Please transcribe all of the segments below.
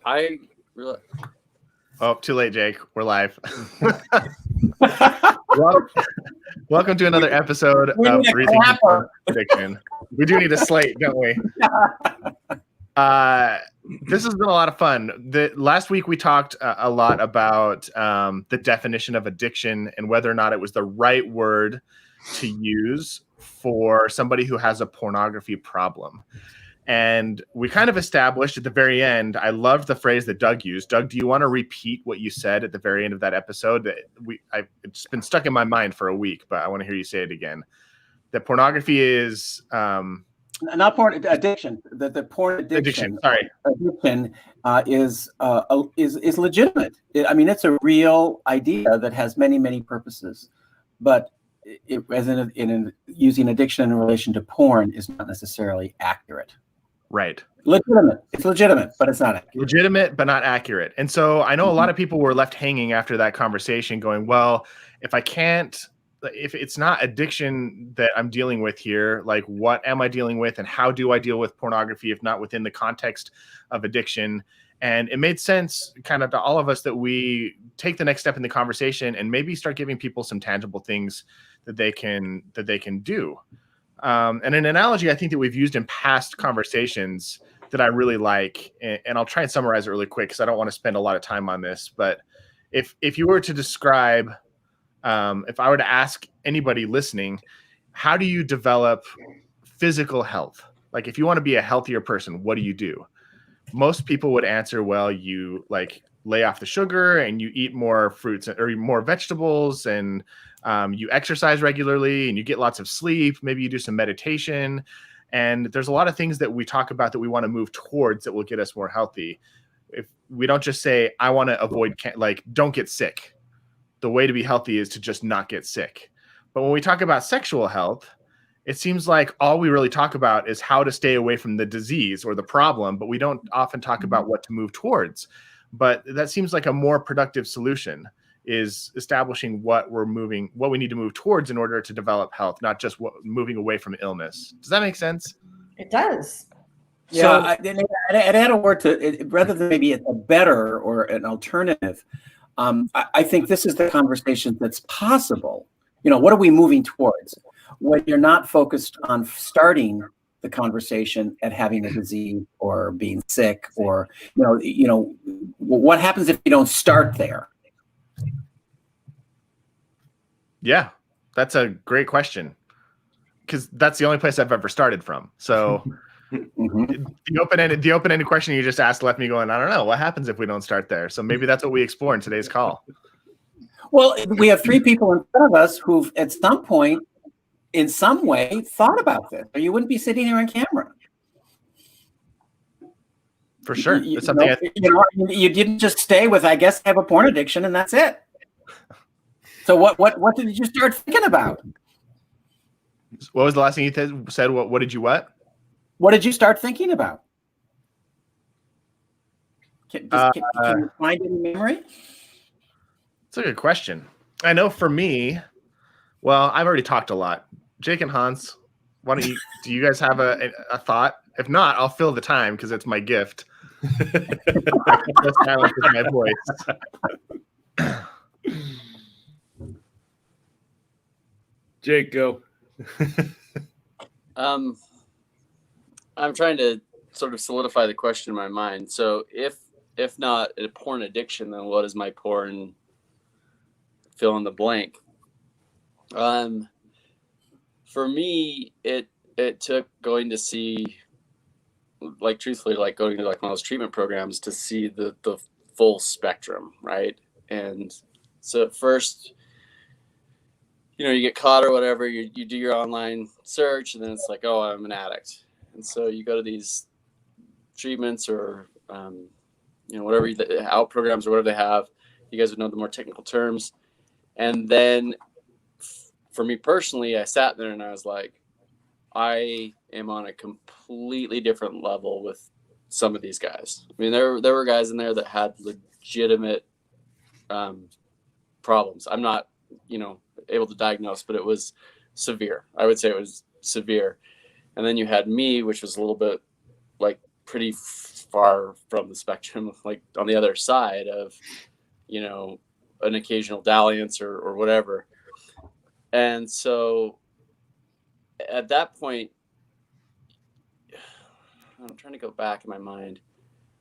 I really. Oh, too late, Jake. We're live. Welcome to another episode of Rethinking Porn Addiction. We do need a slate, don't we? This has been a lot of fun. Last week we talked a lot about the definition of addiction and whether or not it was the right word to use for somebody who has a pornography problem. And we kind of established at the very end, I loved the phrase that Doug used. Doug, do you want to repeat what you said at the very end of that episode? It's been stuck in my mind for a week, but I want to hear you say it again. That pornography is... not porn, addiction. The porn addiction. Addiction is legitimate. I mean, it's a real idea that has many, many purposes. But using addiction in relation to porn is not necessarily accurate. Right. Legitimate. It's legitimate, but it's not accurate. Legitimate, but not accurate. And so I know a lot of people were left hanging after that conversation going, well, if it's not addiction that I'm dealing with here, like what am I dealing with and how do I deal with pornography if not within the context of addiction? And it made sense kind of to all of us that we take the next step in the conversation and maybe start giving people some tangible things that they can do. And an analogy I think that we've used in past conversations that I really like, and I'll try and summarize it really quick because I don't want to spend a lot of time on this, but if you were to describe, if I were to ask anybody listening, how do you develop physical health? Like if you want to be a healthier person, what do you do? Most people would answer, well, you like lay off the sugar and you eat more fruits or more vegetables and you exercise regularly and you get lots of sleep. Maybe you do some meditation. And there's a lot of things that we talk about that we want to move towards that will get us more healthy. If we don't just say, I want to avoid, don't get sick. The way to be healthy is to just not get sick. But when we talk about sexual health, it seems like all we really talk about is how to stay away from the disease or the problem, but we don't often talk about what to move towards. But that seems like a more productive solution is establishing what we need to move towards in order to develop health, not just moving away from illness. Does that make sense? It does. Yeah, so, I'd add a word to it, rather than maybe a better or an alternative. I think this is the conversation that's possible. You know, what are we moving towards? When you're not focused on starting the conversation at having a disease or being sick, or what happens if you don't start there? Yeah, that's a great question because that's the only place I've ever started from. So the open-ended question you just asked left me going, I don't know, what happens if we don't start there? So maybe that's what we explore in today's call. Well, we have three people in front of us who've at some point in some way thought about this, or you wouldn't be sitting here on camera. For sure. You didn't just stay with, I guess, I have a porn addiction and that's it. So what did you start thinking about? What was the last thing you said? What did you what? What did you start thinking about? Can you find any memory? It's a good question. I know for me, well, I've already talked a lot. Jake and Hans, do you guys have a thought? If not, I'll fill the time because it's my gift. That's silence with my voice. Jake, go. I'm trying to sort of solidify the question in my mind. So if not a porn addiction, then what is my porn fill in the blank? For me, it took going to see, like, truthfully, like going to like one of those treatment programs to see the full spectrum, right? And so at first, you get caught or whatever, you do your online search, and then it's like, oh, I'm an addict. And so you go to these treatments or, whatever, the out programs or whatever they have. You guys would know the more technical terms. And then for me personally, I sat there and I was like, I am on a completely different level with some of these guys. I mean, there were guys in there that had legitimate problems. I'm not, able to diagnose, but it was severe. I would say it was severe. And then you had me, which was a little bit like pretty far from the spectrum, like on the other side of, you know, an occasional dalliance or whatever. And so at that point, I'm trying to go back in my mind.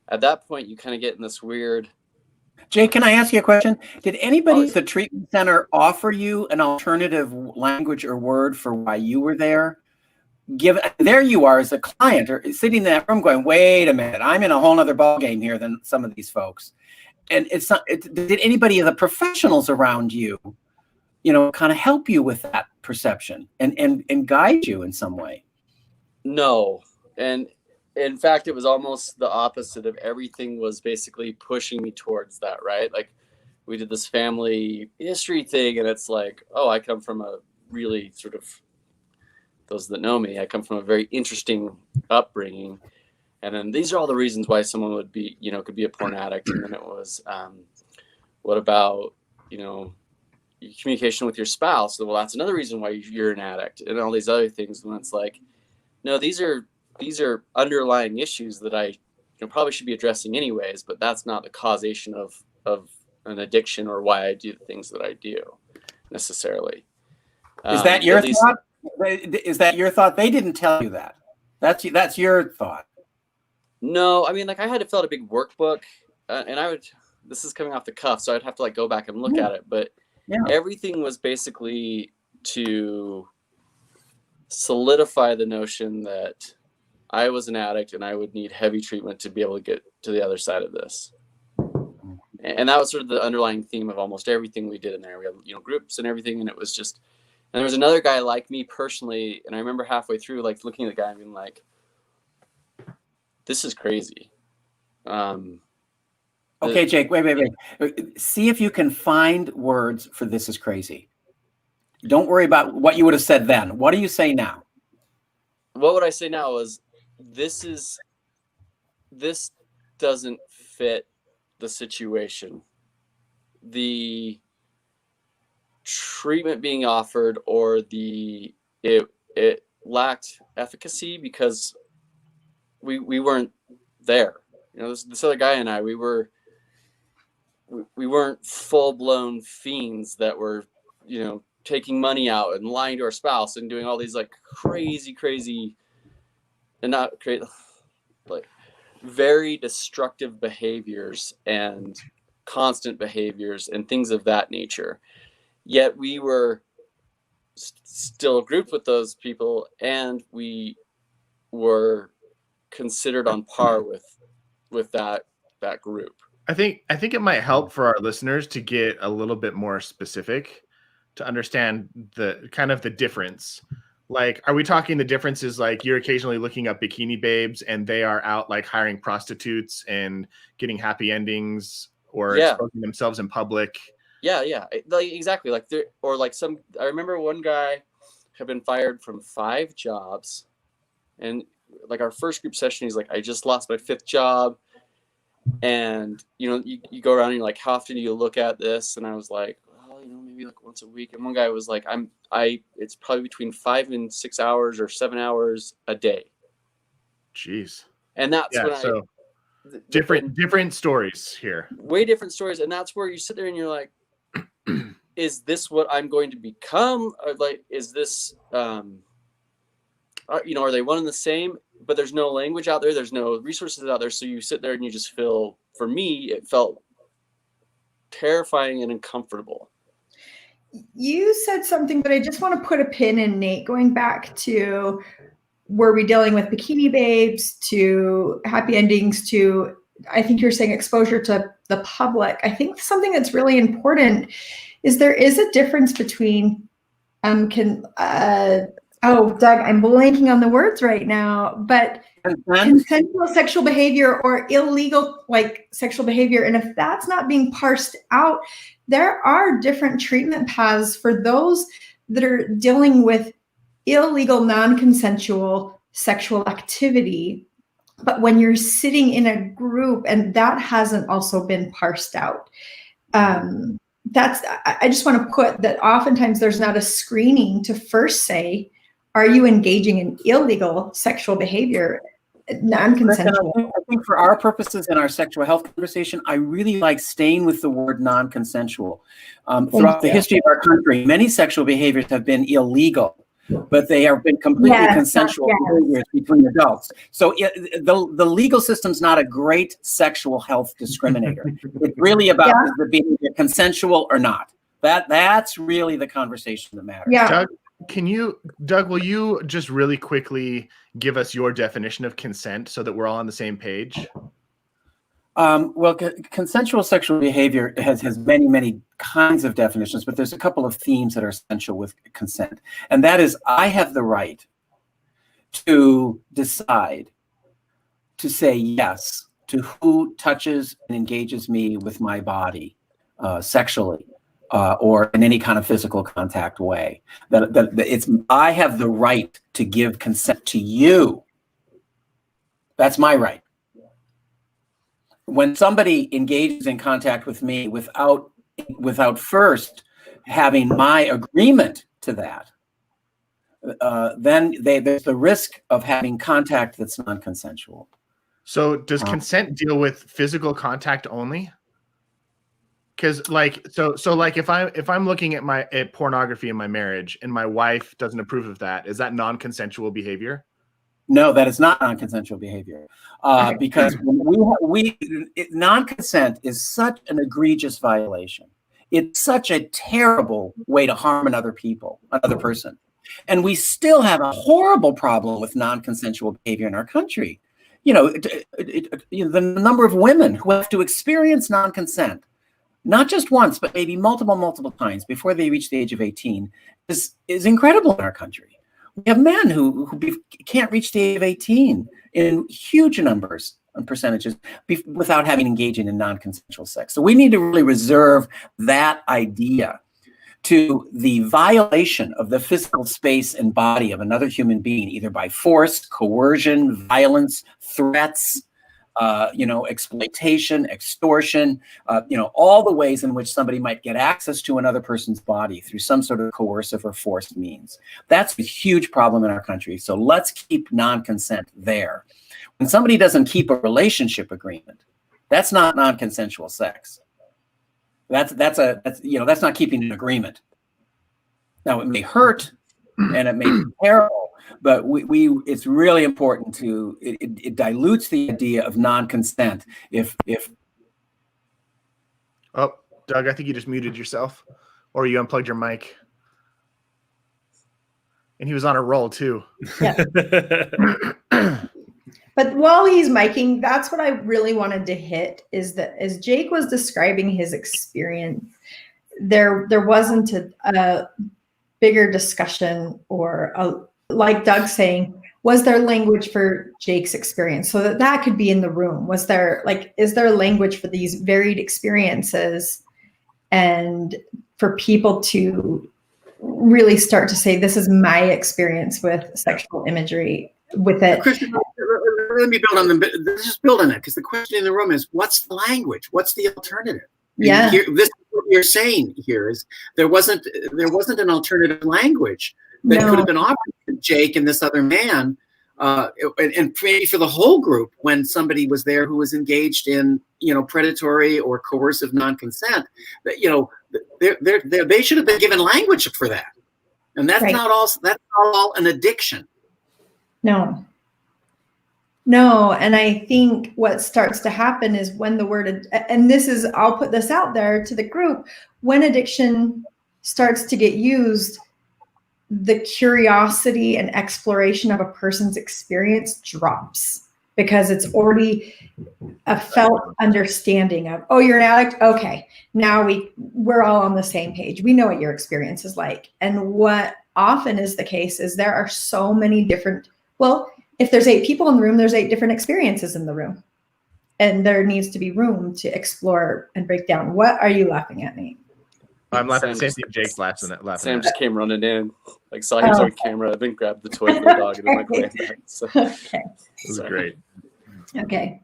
At that point, you kind of get in this weird. Jay, can I ask you a question? Did anybody at the treatment center offer you an alternative language or word for why you were there? There you are as a client or sitting in that room going, wait a minute, I'm in a whole nother ballgame here than some of these folks. And it's not, did anybody of the professionals around you, you know, kind of help you with that perception and guide you in some way? No. And in fact, it was almost the opposite of everything was basically pushing me towards that, right? Like we did this family history thing and it's like, oh, I come from a really sort of, those that know me, I come from a very interesting upbringing. And then these are all the reasons why someone would be, you know, could be a porn addict. And then it was, what about, you know, communication with your spouse? Well, that's another reason why you're an addict and all these other things. And it's like, no, these are underlying issues that I probably should be addressing anyways, but that's not the causation of an addiction or why I do the things that I do necessarily. Is that your thought? Is that your thought? They didn't tell you that. That's your thought. No, I mean, like I had to fill out a big workbook and this is coming off the cuff, so I'd have to like go back and look at it, but everything was basically to solidify the notion that I was an addict and I would need heavy treatment to be able to get to the other side of this. And that was sort of the underlying theme of almost everything we did in there. We had, you know, groups and everything. And it was just, and there was another guy like me personally. And I remember halfway through, like looking at the guy and being like, this is crazy. Okay, Jake, wait. See if you can find words for this is crazy. Don't worry about what you would have said then. What do you say now? What would I say now is this doesn't fit the situation. The treatment being offered or it lacked efficacy because we weren't there. You know, this other guy and I, we weren't full-blown fiends that were, you know, taking money out and lying to our spouse and doing all these like crazy and not crazy, like very destructive behaviors and constant behaviors and things of that nature. Yet we were still grouped with those people and we were considered on par with that group. I think it might help for our listeners to get a little bit more specific to understand the kind of the difference. Like, are we talking the difference is like you're occasionally looking up bikini babes and they are out like hiring prostitutes and getting happy endings or exposing themselves in public? Yeah. Like, exactly. Like there, or like I remember one guy had been fired from 5 jobs and like our first group session, he's like, I just lost my 5th job. And, you know, you go around and you're like, how often do you look at this? And I was like, well, you know, maybe like once a week. And one guy was like, it's probably between 5 and 6 hours or 7 hours a day. Jeez. And that's when different stories here. Way different stories. And that's where you sit there and you're like, is this what I'm going to become? Or like, is this, you know, are they one and the same? But there's no language out there. There's no resources out there. So you sit there and you just feel, for me, it felt terrifying and uncomfortable. You said something, but I just want to put a pin in, Nate, going back to, were we dealing with bikini babes to happy endings to, I think you're saying exposure to the public. I think something that's really important is there is a difference between, Doug, I'm blanking on the words right now, but consensual sexual behavior or illegal like sexual behavior. And if that's not being parsed out, there are different treatment paths for those that are dealing with illegal, non-consensual sexual activity. But when you're sitting in a group and that hasn't also been parsed out, I just want to put that oftentimes there's not a screening to first say, are you engaging in illegal sexual behavior? non-consensual. I think for our purposes in our sexual health conversation, I really like staying with the word non-consensual. Throughout the history of our country, many sexual behaviors have been illegal, but they have been completely consensual behaviors between adults. So the legal system's not a great sexual health discriminator. It's really about the behavior consensual or not. That's really the conversation that matters. Yeah. Doug, will you just really quickly give us your definition of consent so that we're all on the same page? Well, consensual sexual behavior has many, many kinds of definitions, but there's a couple of themes that are essential with consent. And that is, I have the right to decide to say yes to who touches and engages me with my body sexually. Or in any kind of physical contact way. I have the right to give consent to you. That's my right. When somebody engages in contact with me without first having my agreement to that, then there's the risk of having contact that's non-consensual. So does consent deal with physical contact only? Because so if I'm looking at pornography in my marriage and my wife doesn't approve of that, is that non-consensual behavior? No, that is not non-consensual behavior, because non-consent is such an egregious violation. It's such a terrible way to harm another person, and we still have a horrible problem with non-consensual behavior in our country. The number of women who have to experience non-consent, not just once, but maybe multiple times before they reach the age of 18, is incredible in our country. We have men who can't reach the age of 18 in huge numbers and percentages without having engaging in non-consensual sex. So we need to really reserve that idea to the violation of the physical space and body of another human being, either by force, coercion, violence, threats, exploitation, extortion, all the ways in which somebody might get access to another person's body through some sort of coercive or forced means. That's a huge problem in our country. So let's keep non-consent there. When somebody doesn't keep a relationship agreement, that's not non-consensual sex. That's not keeping an agreement. Now it may hurt and it may be terrible, but it's really important to it dilutes the idea of non-consent. If Oh, Doug, I think you just muted yourself, or you unplugged your mic. And he was on a roll too. Yeah. But while he's miking, that's what I really wanted to hit, is that as Jake was describing his experience, there wasn't a bigger discussion or like Doug saying, was there language for Jake's experience so that could be in the room? Is there language for these varied experiences and for people to really start to say, this is my experience with sexual imagery with it? Kristen, let me build on let's just build on that, because the question in the room is, what's the language? What's the alternative? Yeah. This is what you're saying here is there wasn't an alternative language that could have been offered to Jake and this other man, and maybe for the whole group when somebody was there who was engaged in predatory or coercive non-consent. They should have been given language for that, and that's not all. That's not all an addiction. No, and I think what starts to happen is when the word, and I'll put this out there to the group, when addiction starts to get used, the curiosity and exploration of a person's experience drops, because it's already a felt understanding of, oh, you're an addict? Okay, now we're all on the same page. We know what your experience is like. And what often is the case is there are so many different, if there's 8 people in the room, there's 8 different experiences in the room. And there needs to be room to explore and break down. What are you laughing at, Nate? I'm laughing at the same thing Jake's laughing Sam at. just came running in, saw he was on camera, then grabbed the toy for the dog and then went back. So. Okay. It was great. Okay.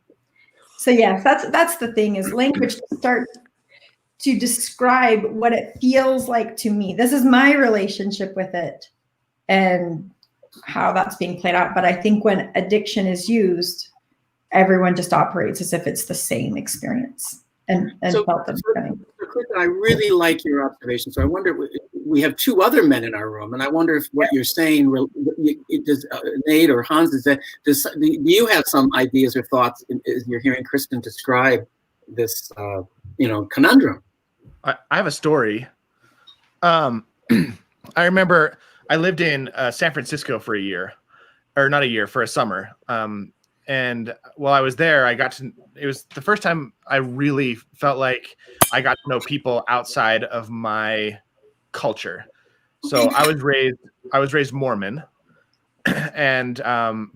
So yes, that's the thing, is language to start to describe what it feels like to me. This is my relationship with it. And how that's being played out. But I think when addiction is used, everyone just operates as if it's the same experience and felt them coming. So Kristen, I really like your observation. So I wonder, we have two other men in our room, and I wonder if what you're saying, does Nate or Hans, do you have some ideas or thoughts as you're hearing Kristen describe this, conundrum? I have a story. I remember I lived in San Francisco for for a summer. And while I was there, it was the first time I really felt like I got to know people outside of my culture. So I was raised Mormon, and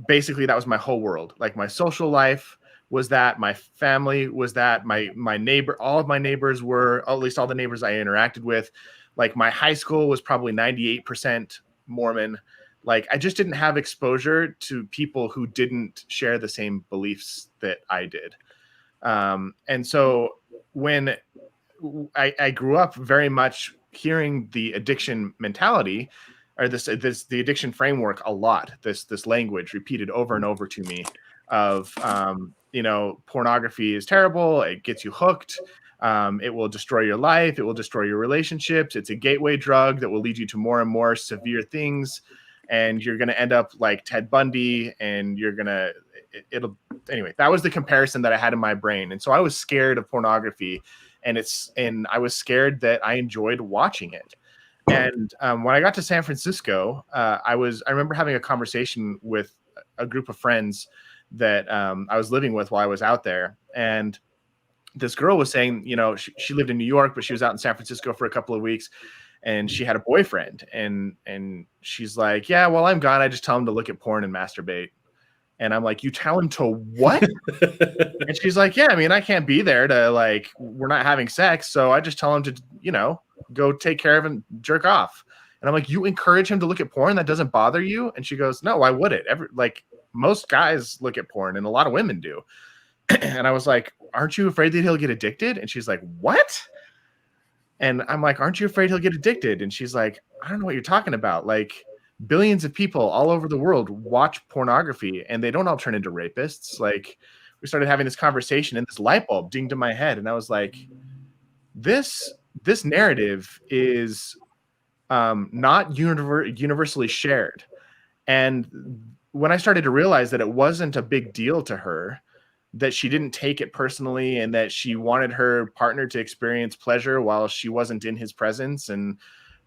basically that was my whole world. Like my social life was that, my family was that, my neighbor, all of my neighbors were, at least all the neighbors I interacted with. Like my high school was probably 98% Mormon. Like I just didn't have exposure to people who didn't share the same beliefs that I did. And so when I grew up very much hearing the addiction mentality, or the addiction framework a lot, this language repeated over and over to me of, pornography is terrible. It gets you hooked. It will destroy your life. It will destroy your relationships. It's a gateway drug that will lead you to more and more severe things. And you're going to end up like Ted Bundy, and anyway, that was the comparison that I had in my brain. And so I was scared of pornography, and I was scared that I enjoyed watching it. And when I got to San Francisco, I remember having a conversation with a group of friends that I was living with while I was out there. And this girl was saying, she lived in New York, but she was out in San Francisco for a couple of weeks. And she had a boyfriend, and she's like, yeah, while I'm gone, I just tell him to look at porn and masturbate. And I'm like, you tell him to what? And she's like, yeah, I mean, I can't be there to we're not having sex. So I just tell him to, go take care of and jerk off. And I'm like, you encourage him to look at porn? That doesn't bother you? And she goes, no, why would it? Most guys look at porn, and a lot of women do. And I was like, aren't you afraid that he'll get addicted? And she's like, what? And I'm like, aren't you afraid he'll get addicted? And she's like, I don't know what you're talking about. Like, billions of people all over the world watch pornography, and they don't all turn into rapists. Like, we started having this conversation, and this light bulb dinged in my head. And I was like, this narrative is not universally shared. And when I started to realize that it wasn't a big deal to her, that she didn't take it personally, and that she wanted her partner to experience pleasure while she wasn't in his presence, and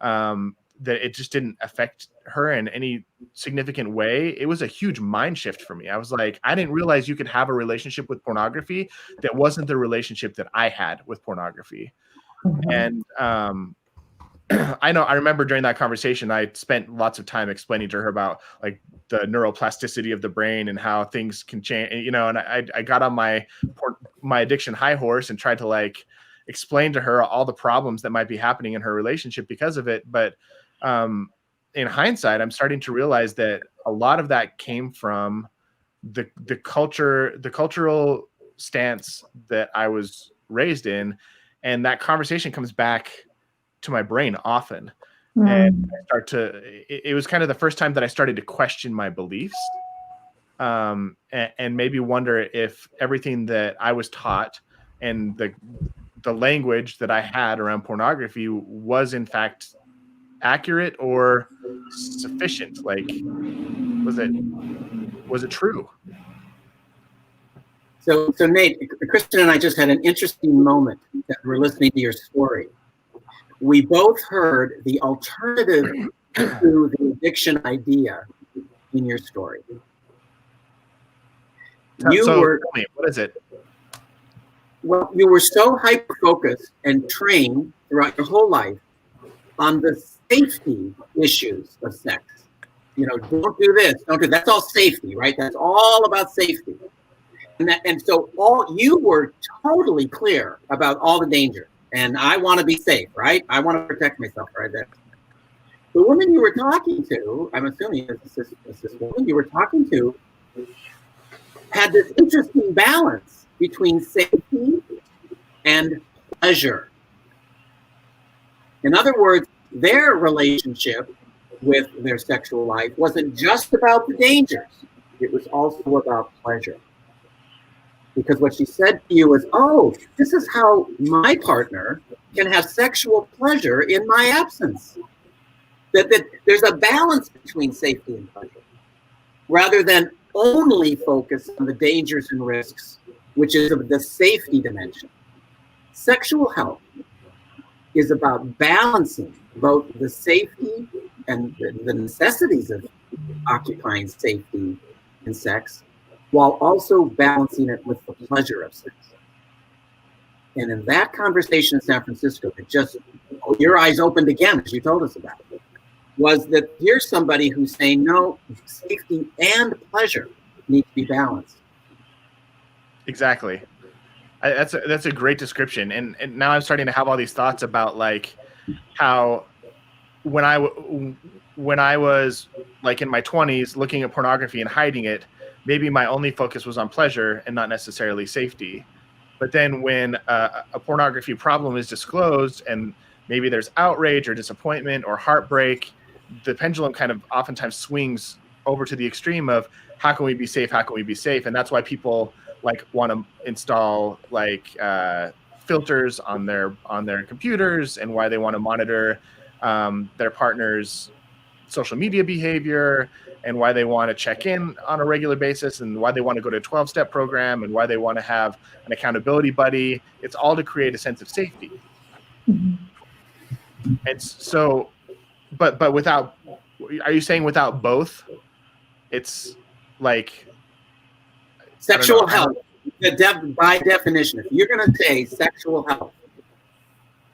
that it just didn't affect her in any significant way, it was a huge mind shift for me. I was like, I didn't realize you could have a relationship with pornography that wasn't the relationship that I had with pornography. Mm-hmm. And I remember during that conversation, I spent lots of time explaining to her about like the neuroplasticity of the brain and how things can change, and I got on my addiction high horse and tried to explain to her all the problems that might be happening in her relationship because of it. But in hindsight, I'm starting to realize that a lot of that came from the cultural stance that I was raised in. And that conversation comes back to my brain often. And it was kind of the first time that I started to question my beliefs, and maybe wonder if everything that I was taught and the language that I had around pornography was in fact accurate or sufficient. Like, was it true? So Nate, Kristen and I just had an interesting moment that we're listening to your story. We both heard the alternative to the addiction idea in your story. Tell me, what is it? Well, you were so hyper-focused and trained throughout your whole life on the safety issues of sex. Don't do this, don't do that. That's all safety, right? That's all about safety. And so you were totally clear about all the danger. And I want to be safe, right? I want to protect myself, right? The woman you were talking to, I'm assuming it's this woman you were talking to, had this interesting balance between safety and pleasure. In other words, their relationship with their sexual life wasn't just about the dangers. It was also about pleasure. Because what she said to you was, oh, this is how my partner can have sexual pleasure in my absence. That there's a balance between safety and pleasure, rather than only focus on the dangers and risks, which is the safety dimension. Sexual health is about balancing both the safety and the necessities of occupying safety and sex, while also balancing it with the pleasure of sex. And in that conversation in San Francisco, it just, your eyes opened again, as you told us about it, was that here's somebody who's saying, no, safety and pleasure need to be balanced. Exactly. That's a great description. And now I'm starting to have all these thoughts about like how when I was like in my 20s looking at pornography and hiding it, maybe my only focus was on pleasure and not necessarily safety. But then when a pornography problem is disclosed and maybe there's outrage or disappointment or heartbreak, the pendulum kind of oftentimes swings over to the extreme of how can we be safe? How can we be safe? And that's why people like want to install like filters on their computers, and why they want to monitor their partner's social media behavior, and why they want to check in on a regular basis, and why they want to go to a 12-step program, and why they want to have an accountability buddy. It's all to create a sense of safety. Mm-hmm. And so, but without, are you saying without both? It's like sexual health, by definition, if you're going to say sexual health,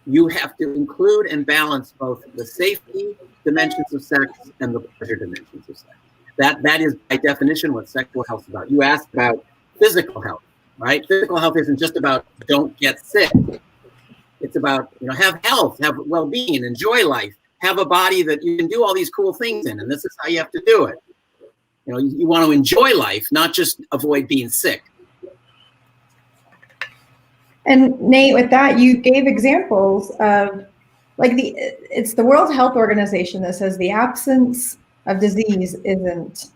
you have to include and balance both the safety dimensions of sex and the pleasure dimensions of sex. That is by definition what sexual health is about. You asked about physical health, right? Physical health isn't just about don't get sick. It's about, have health, have well-being, enjoy life, have a body that you can do all these cool things in, and this is how you have to do it. You want to enjoy life, not just avoid being sick. And Nate, with that, you gave examples of it's the World Health Organization that says the absence of disease isn't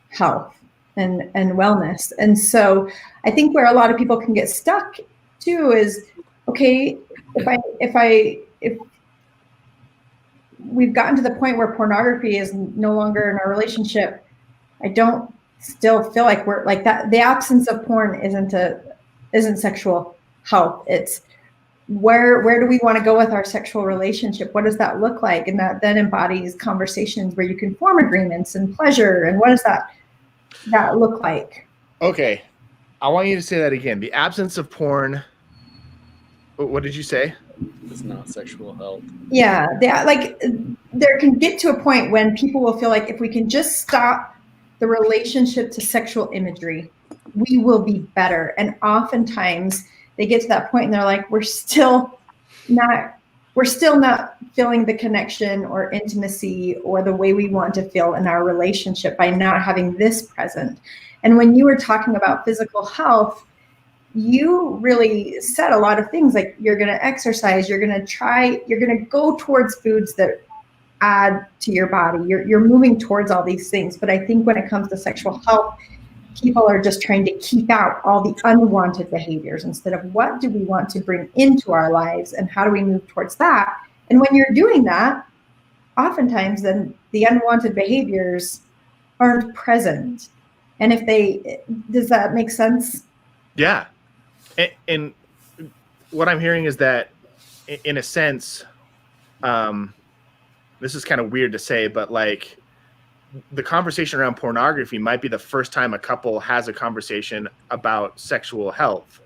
health and wellness. And so I think where a lot of people can get stuck too is, okay, if we've gotten to the point where pornography is no longer in our relationship, I don't still feel like we're like that. The absence of porn isn't sexual health. It's where do we want to go with our sexual relationship? What does that look like? And that then embodies conversations where you can form agreements and pleasure. And what does that look like? Okay. I want you to say that again. The absence of porn. What did you say? It's not sexual health. Yeah. There can get to a point when people will feel like if we can just stop the relationship to sexual imagery, we will be better. And oftentimes they get to that point and they're like, we're still not feeling the connection or intimacy or the way we want to feel in our relationship by not having this present. And when you were talking about physical health, you really said a lot of things like you're going to exercise, you're going to go towards foods that add to your body. You're moving towards all these things. But I think when it comes to sexual health, people are just trying to keep out all the unwanted behaviors instead of what do we want to bring into our lives and how do we move towards that. And when you're doing that, oftentimes then the unwanted behaviors aren't present. And does that make sense? Yeah. And what I'm hearing is that in a sense, this is kind of weird to say, but like the conversation around pornography might be the first time a couple has a conversation about sexual health.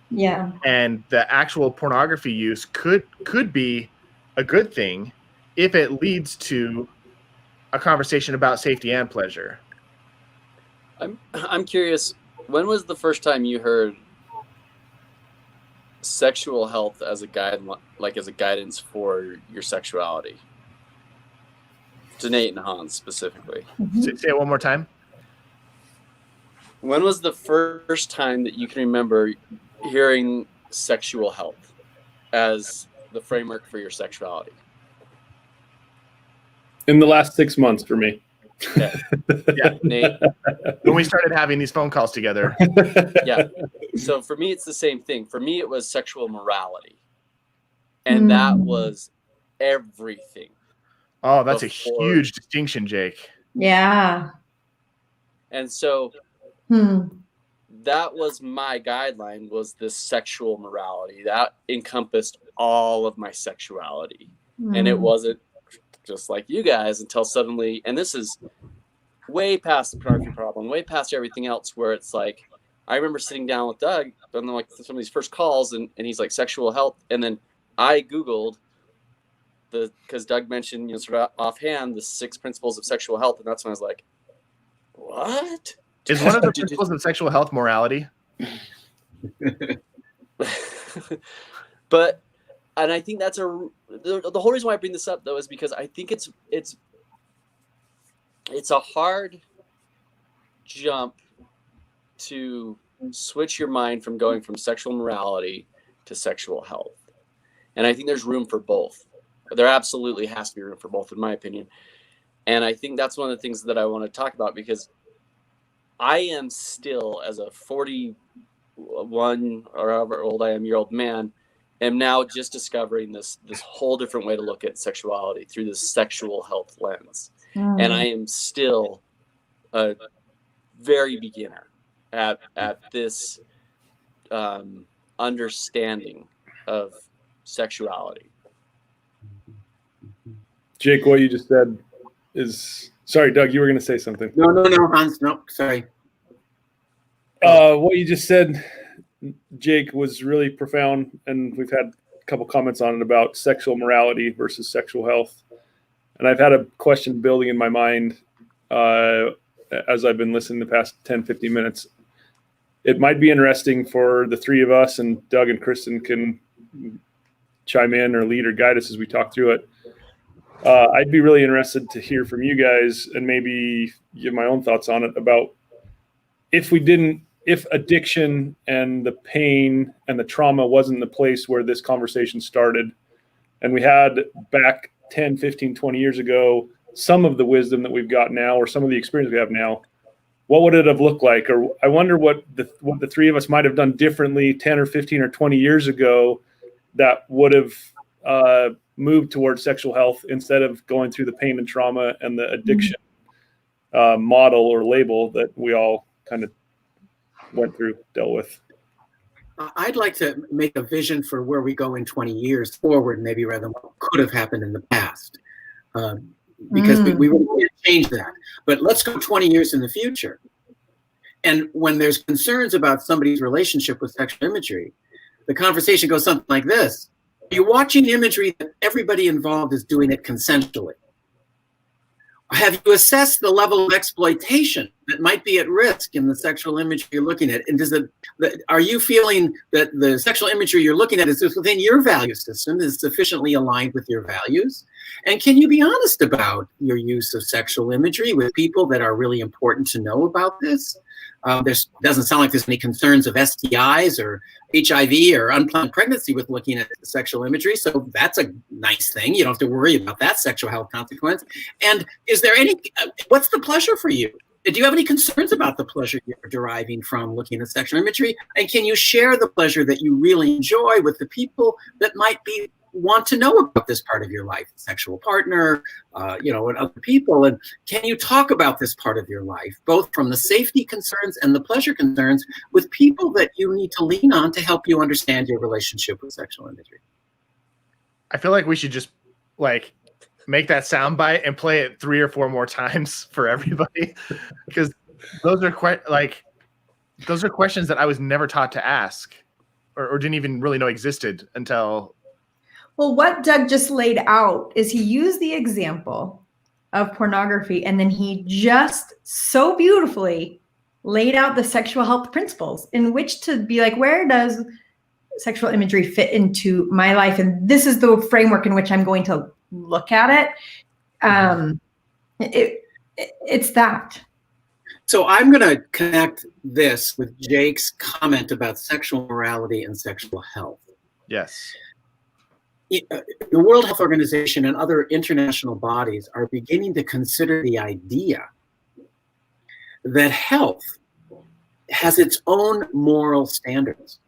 Yeah. And the actual pornography use could be a good thing if it leads to a conversation about safety and pleasure. I'm curious, when was the first time you heard sexual health as a guidance for your sexuality? To Nate and Hans specifically. Mm-hmm. Say it one more time. When was the first time that you can remember hearing sexual health as the framework for your sexuality? In the last 6 months for me. Okay. Yeah, Nate. When we started having these phone calls together. Yeah. So for me, it's the same thing. For me, it was sexual morality. And that was everything. Oh, that's a huge distinction, Jake. Yeah. And so that was my guideline, was this sexual morality. That encompassed all of my sexuality. And it wasn't just like you guys until suddenly, and this is way past the pornography problem, way past everything else, where it's like, I remember sitting down with Doug on like some of these first calls, and he's like, sexual health. And then I Googled because Doug mentioned, sort of offhand, the 6 principles of sexual health. And that's when I was like, what? Is one of the principles of sexual health morality? But, and I think that's the whole reason why I bring this up, though, is because I think it's a hard jump to switch your mind from going from sexual morality to sexual health. And I think there's room for both. There absolutely has to be room for both, in my opinion. And I think that's one of the things that I want to talk about, because I am still, as a 41 or however old I am year old man, am now just discovering this whole different way to look at sexuality through this sexual health lens. And I am still a very beginner at this understanding of sexuality. Jake, what you just said is, sorry, Doug, you were going to say something. No, Hans, no, sorry. What you just said, Jake, was really profound, and we've had a couple comments on it about sexual morality versus sexual health. And I've had a question building in my mind as I've been listening the past 10, 15 minutes. It might be interesting for the three of us, and Doug and Kristen can chime in or lead or guide us as we talk through it. I'd be really interested to hear from you guys and maybe give my own thoughts on it about if addiction and the pain and the trauma wasn't the place where this conversation started, and we had back 10, 15, 20 years ago some of the wisdom that we've got now, or some of the experience we have now, what would it have looked like? Or I wonder what the three of us might have done differently 10 or 15 or 20 years ago that would have moved towards sexual health instead of going through the pain and trauma and the addiction model or label that we all kind of dealt with. I'd like to make a vision for where we go in 20 years forward, maybe rather than what could have happened in the past, because we really can't change that. But let's go 20 years in the future. And when there's concerns about somebody's relationship with sexual imagery, the conversation goes something like this. Are you watching imagery that everybody involved is doing it consensually? Have you assessed the level of exploitation that might be at risk in the sexual imagery you're looking at? And are you feeling that the sexual imagery you're looking at is within your value system, is sufficiently aligned with your values? And can you be honest about your use of sexual imagery with people that are really important to know about this? Doesn't sound like there's any concerns of STIs or HIV or unplanned pregnancy with looking at sexual imagery. So that's a nice thing. You don't have to worry about that sexual health consequence. And is there what's the pleasure for you? Do you have any concerns about the pleasure you're deriving from looking at sexual imagery? And can you share the pleasure that you really enjoy with the people that might want to know about this part of your life, sexual partner, and other people? And can you talk about this part of your life, both from the safety concerns and the pleasure concerns, with people that you need to lean on to help you understand your relationship with sexual imagery? I feel like we should just make that soundbite and play it 3 or 4 more times for everybody, because those are questions that I was never taught to ask, or didn't even really know existed until. Well, what Doug just laid out is he used the example of pornography, and then he just so beautifully laid out the sexual health principles in which to be like, where does sexual imagery fit into my life? And this is the framework in which I'm going to look at it. It's that. So I'm going to connect this with Jake's comment about sexual morality and sexual health. Yes. the World Health Organization and other international bodies are beginning to consider the idea that health has its own moral standards.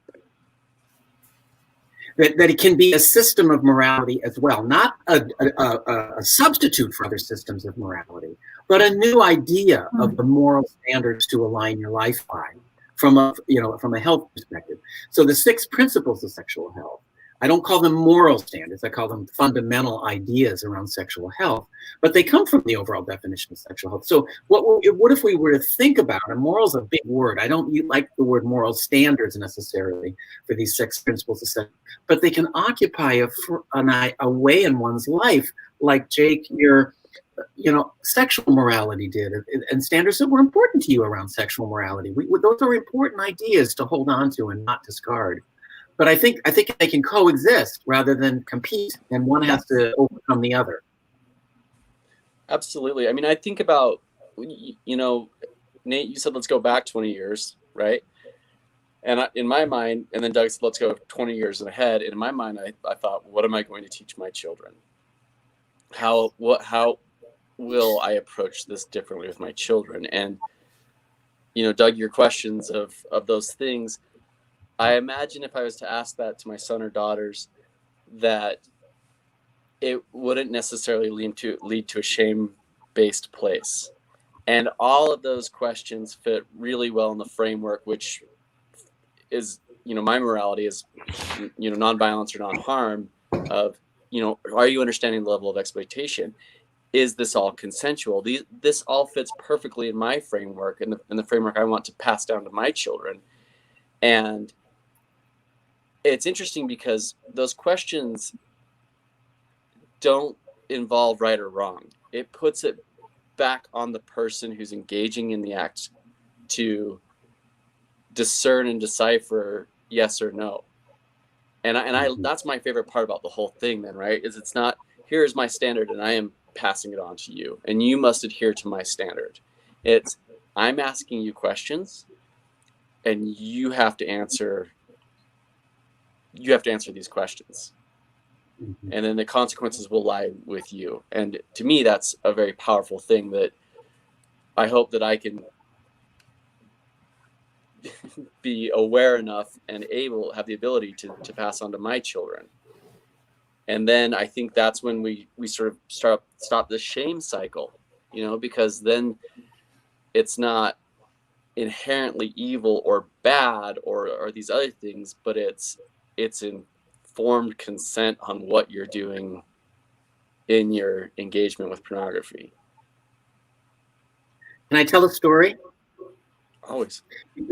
That it can be a system of morality as well, not a substitute for other systems of morality, but a new idea of the moral standards to align your life by from a health perspective. So the 6 principles of sexual health, I don't call them moral standards, I call them fundamental ideas around sexual health, but they come from the overall definition of sexual health. So what if we were to think about, and moral is a big word, I don't like the word moral standards necessarily for these 6 principles of sex, but they can occupy a way in one's life, like Jake, your sexual morality did, and standards that were important to you around sexual morality. Those are important ideas to hold on to and not discard. But I think they can coexist rather than compete, and one has to overcome the other. Absolutely. I mean, I think about, Nate, you said, let's go back 20 years, right? And in my mind, and then Doug said, let's go 20 years ahead. And in my mind, I thought, what am I going to teach my children? How will I approach this differently with my children? And, Doug, your questions of those things, I imagine if I was to ask that to my son or daughters, that it wouldn't necessarily lead to a shame-based place. And all of those questions fit really well in the framework, which is, my morality is, nonviolence or non-harm of, are you understanding the level of exploitation? Is this all consensual? This all fits perfectly in my framework and the framework I want to pass down to my children. And it's interesting because those questions don't involve right or wrong. It puts it back on the person who's engaging in the act to discern and decipher yes or no. And I that's my favorite part about the whole thing then, right? Is it's not, here's my standard and I am passing it on to you and you must adhere to my standard. It's, I'm asking you questions and you have to answer these questions. Mm-hmm. And then the consequences will lie with you. And to me, that's a very powerful thing that I hope that I can be aware enough and have the ability to pass on to my children. And then I think that's when we sort of stop the shame cycle, because then it's not inherently evil or bad or these other things, but it's informed consent on what you're doing in your engagement with pornography. Can I tell a story? Always.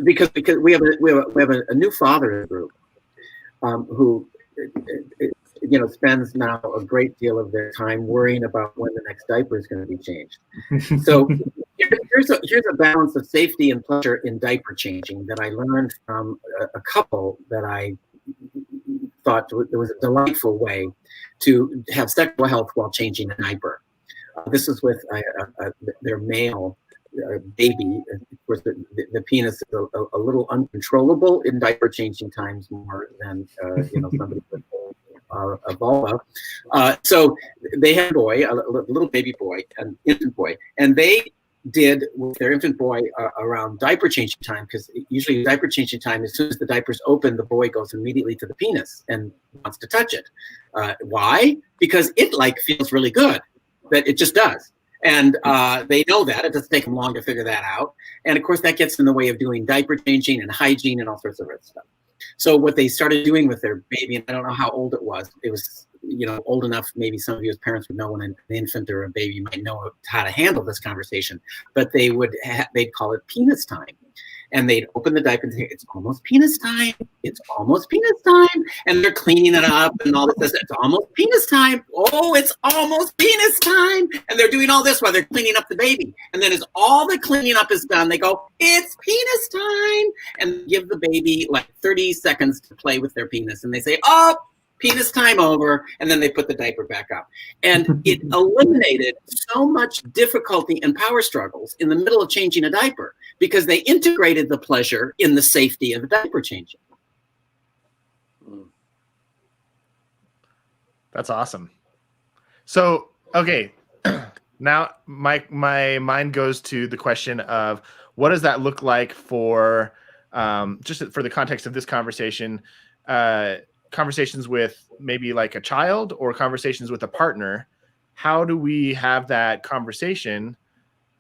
Because we have a new father in the group who spends now a great deal of their time worrying about when the next diaper is going to be changed. So here's a balance of safety and pleasure in diaper changing that I learned from a couple that I thought there was a delightful way to have sexual health while changing a diaper. This is with their male baby. Of course, the penis is a little uncontrollable in diaper changing times more than somebody with a vulva. So they had a boy, a little baby boy, an infant boy, and they did with their infant boy around diaper changing time, because usually diaper changing time, as soon as the diaper's open, the boy goes immediately to the penis and wants to touch it. Why? Because it feels really good. That it just does. And they know that. It doesn't take them long to figure that out. And of course, that gets in the way of doing diaper changing and hygiene and all sorts of other stuff. So what they started doing with their baby, and I don't know how old it was old enough, maybe some of you as parents would know when an infant or a baby might know how to handle this conversation, but they'd call it penis time. And they'd open the diaper and say, it's almost penis time. It's almost penis time. And they're cleaning it up and all this. It's almost penis time. Oh, it's almost penis time. And they're doing all this while they're cleaning up the baby. And then as all the cleaning up is done, they go, it's penis time. And give the baby 30 seconds to play with their penis. And they say, oh, penis time over, and then they put the diaper back up. And it eliminated so much difficulty and power struggles in the middle of changing a diaper, because they integrated the pleasure in the safety of the diaper changing. That's awesome. So, okay. Now my mind goes to the question of what does that look like for, just for the context of this conversation, conversations with maybe like a child or conversations with a partner. How do we have that conversation,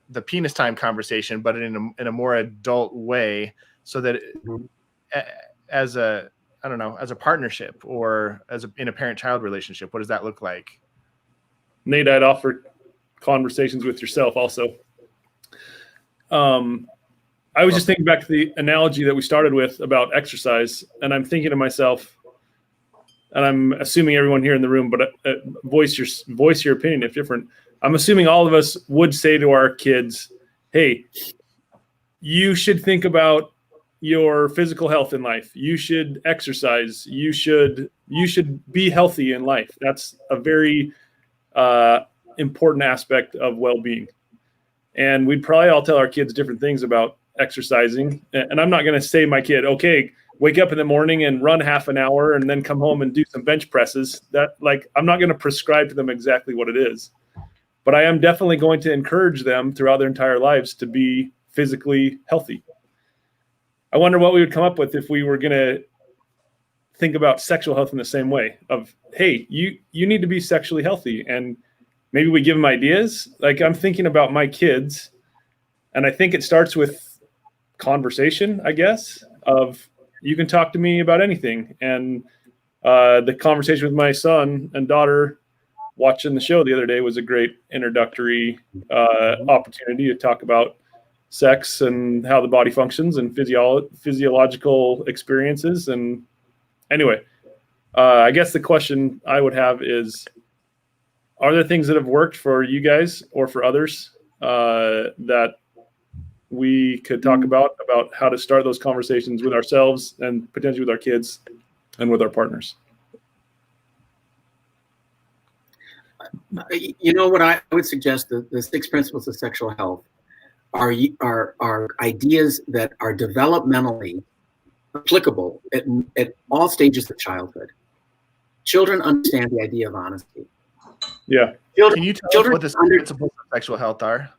the penis time conversation, but in a more adult way, so that as a, I don't know, as a partnership or in a parent-child relationship, what does that look like? Nate, I'd offer conversations with yourself also. I was just thinking back to the analogy that we started with about exercise, and I'm thinking to myself, and I'm assuming everyone here in the room, but voice your opinion if different. I'm assuming all of us would say to our kids, hey, you should think about your physical health in life. You should exercise. You should be healthy in life. That's a very important aspect of well-being. And we'd probably all tell our kids different things about exercising. And I'm not going to say my kid, okay, wake up in the morning and run half an hour and then come home and do some bench presses. I'm not going to prescribe to them exactly what it is. But I am definitely going to encourage them throughout their entire lives to be physically healthy. I wonder what we would come up with if we were going to think about sexual health in the same way of, hey, you need to be sexually healthy. And maybe we give them ideas. Like I'm thinking about my kids, and I think it starts with conversation, I guess, of you can talk to me about anything. And the conversation with my son and daughter watching the show the other day was a great introductory opportunity to talk about sex and how the body functions and physiological experiences. And anyway, I guess the question I would have is, are there things that have worked for you guys or for others that we could talk about how to start those conversations with ourselves and potentially with our kids and with our partners? You know what I would suggest, the 6 principles of sexual health are ideas that are developmentally applicable at all stages of childhood. Children understand the idea of honesty. Yeah. Can you tell us what the 6 principles of sexual health are?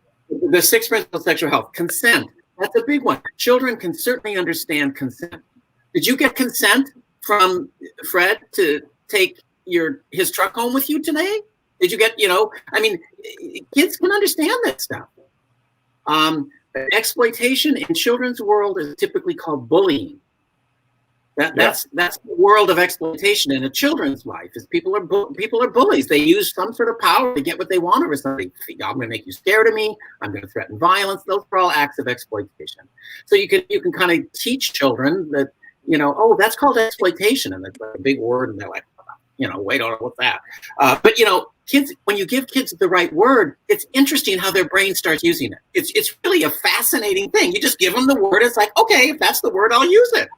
The 6 principles of sexual health. Consent. That's a big one. Children can certainly understand consent. Did you get consent from Fred to take his truck home with you today? Did you get, kids can understand that stuff. Exploitation in children's world is typically called bullying. That's the world of exploitation in a children's life. Is people are bullies. They use some sort of power to get what they want over somebody. I'm going to make you scared of me. I'm going to threaten violence. Those are all acts of exploitation. So you can kind of teach children that that's called exploitation, and it's a big word, and they're like, wait, what's that? But kids, when you give kids the right word, it's interesting how their brain starts using it. It's really a fascinating thing. You just give them the word. It's like, okay, if that's the word, I'll use it.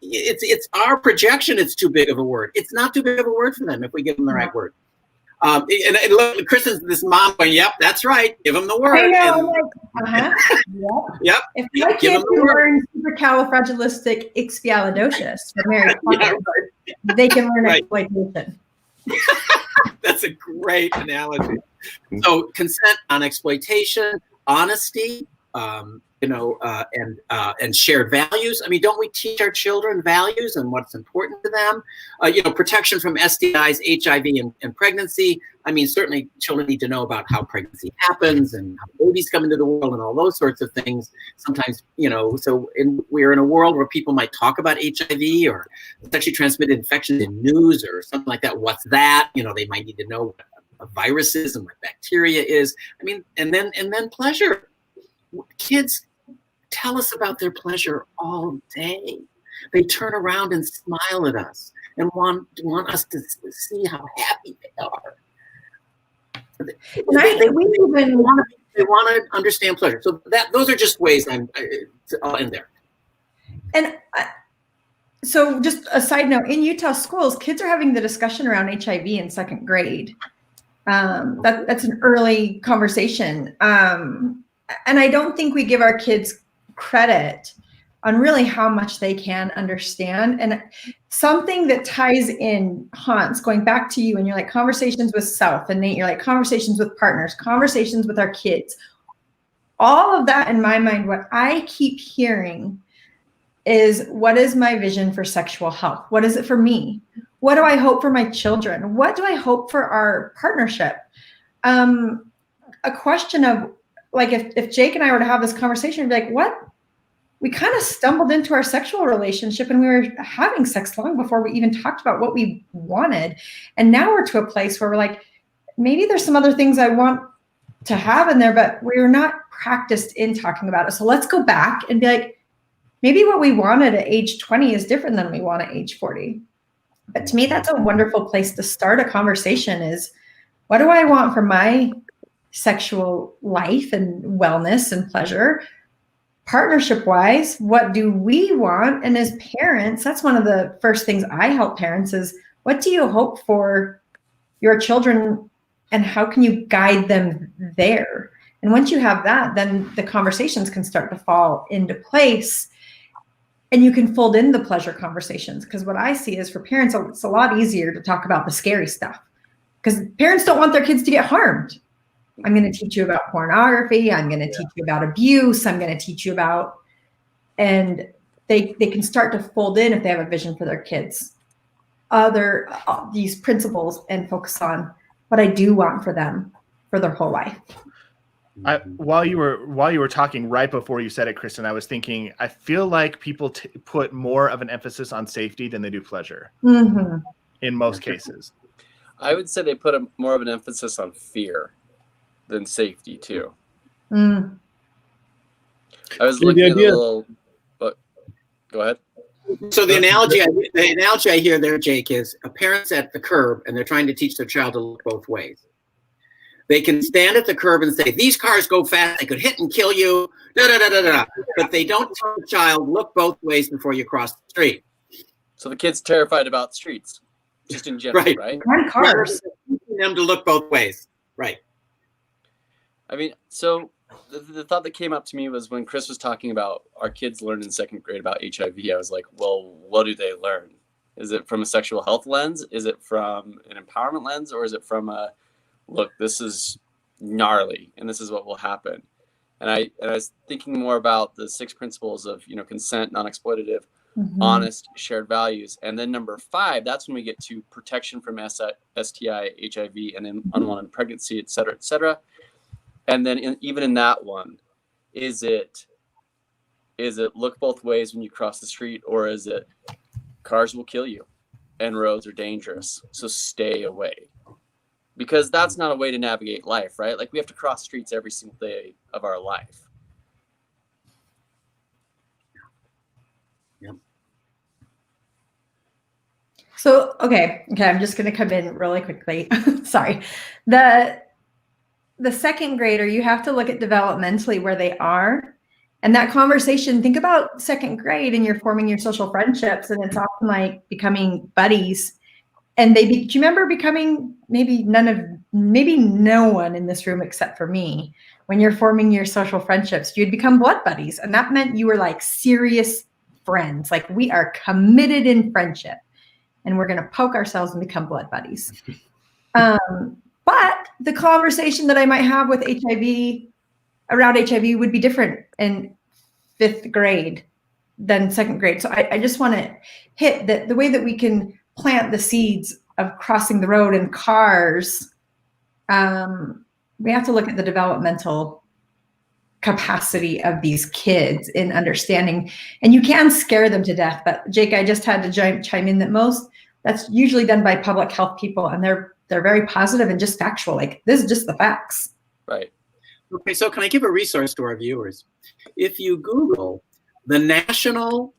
It's our projection. It's too big of a word. It's not too big of a word for them if we give them the right word. And look, Kristen's this mom going, yep, that's right. Give them the word. I know. Yep. If my kids can learn supercalifragilisticexpialidocious from Mary Poppins, they can learn exploitation. That's a great analogy. So consent on exploitation, honesty, and shared values. I mean, don't we teach our children values and what's important to them? Protection from STIs, HIV, and pregnancy. I mean, certainly children need to know about how pregnancy happens and how babies come into the world and all those sorts of things. Sometimes, we're in a world where people might talk about HIV or sexually transmitted infections in news or something like that. What's that? They might need to know what a virus is and what bacteria is. I mean, and then pleasure. Kids tell us about their pleasure all day. They turn around and smile at us and want us to see how happy they are. They want to understand pleasure. So those are just ways I'll end there. And so just a side note, in Utah schools, kids are having the discussion around HIV in 2nd grade. That's an early conversation. And I don't think we give our kids credit on really how much they can understand. And something that ties in, Hans, going back to you, and you're like conversations with self, and Nate, you're like conversations with partners, conversations with our kids. All of that in my mind, what I keep hearing is, what is my vision for sexual health? What is it for me? What do I hope for my children? What do I hope for our partnership? A question of like, if Jake and I were to have this conversation, we'd be like, what? We kind of stumbled into our sexual relationship and we were having sex long before we even talked about what we wanted. And now we're to a place where we're like, maybe there's some other things I want to have in there, but we're not practiced in talking about it. So let's go back and be like, maybe what we wanted at age 20 is different than we want at age 40. But to me, that's a wonderful place to start a conversation is, what do I want for my sexual life and wellness and pleasure? Partnership wise, what do we want? And as parents, that's one of the first things I help parents is, what do you hope for your children and how can you guide them there? And once you have that, then the conversations can start to fall into place and you can fold in the pleasure conversations. Because what I see is for parents, it's a lot easier to talk about the scary stuff because parents don't want their kids to get harmed. I'm going to teach you about pornography. I'm going to teach you about abuse. I'm going to teach you about, and they can start to fold in if they have a vision for their kids, these principles, and focus on what I do want for them for their whole life. While you were talking right before you said it, Kristen, I was thinking, I feel like people put more of an emphasis on safety than they do pleasure in most cases. I would say they put more of an emphasis on fear than safety too. Mm. I was looking at a little, but go ahead. So the analogy I hear there, Jake, is a parent's at the curb and they're trying to teach their child to look both ways. They can stand at the curb and say, these cars go fast, they could hit and kill you, da da da da da. But they don't tell the child, look both ways before you cross the street. So the kid's terrified about streets, just in general, right? And cars. Teaching them to look both ways, right? I mean, so the thought that came up to me was when Chris was talking about our kids learned in second grade about HIV. I was like, well, what do they learn? Is it from a sexual health lens? Is it from an empowerment lens? Or is it from a, look, this is gnarly and this is what will happen? And I was thinking more about the 6 principles of, consent, non-exploitative, honest, shared values. And then number 5, that's when we get to protection from STI, HIV, and then unwanted pregnancy, et cetera, et cetera. And then even in that one, is it look both ways when you cross the street, or is it cars will kill you and roads are dangerous, so stay away? Because that's not a way to navigate life, right? Like we have to cross streets every single day of our life. Yeah. So, okay, I'm just going to come in really quickly. Sorry. The second grader, you have to look at developmentally where they are. And that conversation, think about second grade and you're forming your social friendships and it's often like becoming buddies. And do you remember becoming maybe no one in this room except for me, when you're forming your social friendships, you'd become blood buddies. And that meant you were like serious friends. Like we are committed in friendship and we're going to poke ourselves and become blood buddies. But the conversation that I might have with around HIV would be different in 5th grade than 2nd grade. So I just want to hit that the way that we can plant the seeds of crossing the road and cars, we have to look at the developmental capacity of these kids in understanding. And you can scare them to death. But Jake, I just had to chime in that that's usually done by public health people, and they're very positive and just factual. Like this is just the facts. Right. Okay, so can I give a resource to our viewers? If you Google the National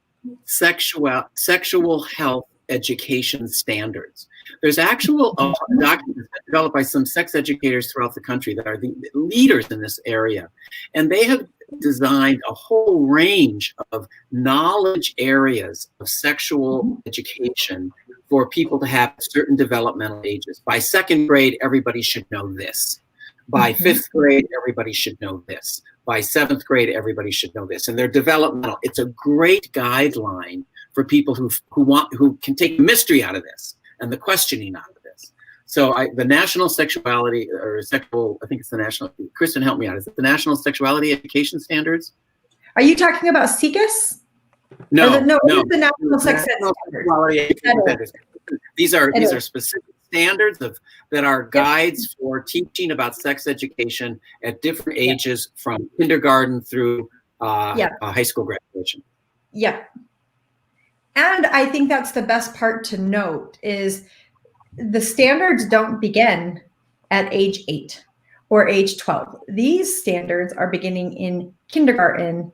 Sexual Health Education Standards, there's actual documents developed by some sex educators throughout the country that are the leaders in this area. And they have designed a whole range of knowledge areas of sexual education for people to have certain developmental ages. By 2nd grade, everybody should know this. By 5th grade, everybody should know this. by 7th grade, everybody should know this. And they're developmental. It's a great guideline for people who can take the mystery out of this and the questioning out of this. So the National Sexuality or Sexual, I think it's the National, Kristen, help me out. Is it the National Sexuality Education Standards? Are you talking about SECUS? No, no. no. It's the National Sex Ed Sexuality Education Standards. These are specific standards that are guides for teaching about sex education at different ages from kindergarten through high school graduation. Yeah. And I think that's the best part to note is the standards don't begin at age 8 or age 12. These standards are beginning in kindergarten.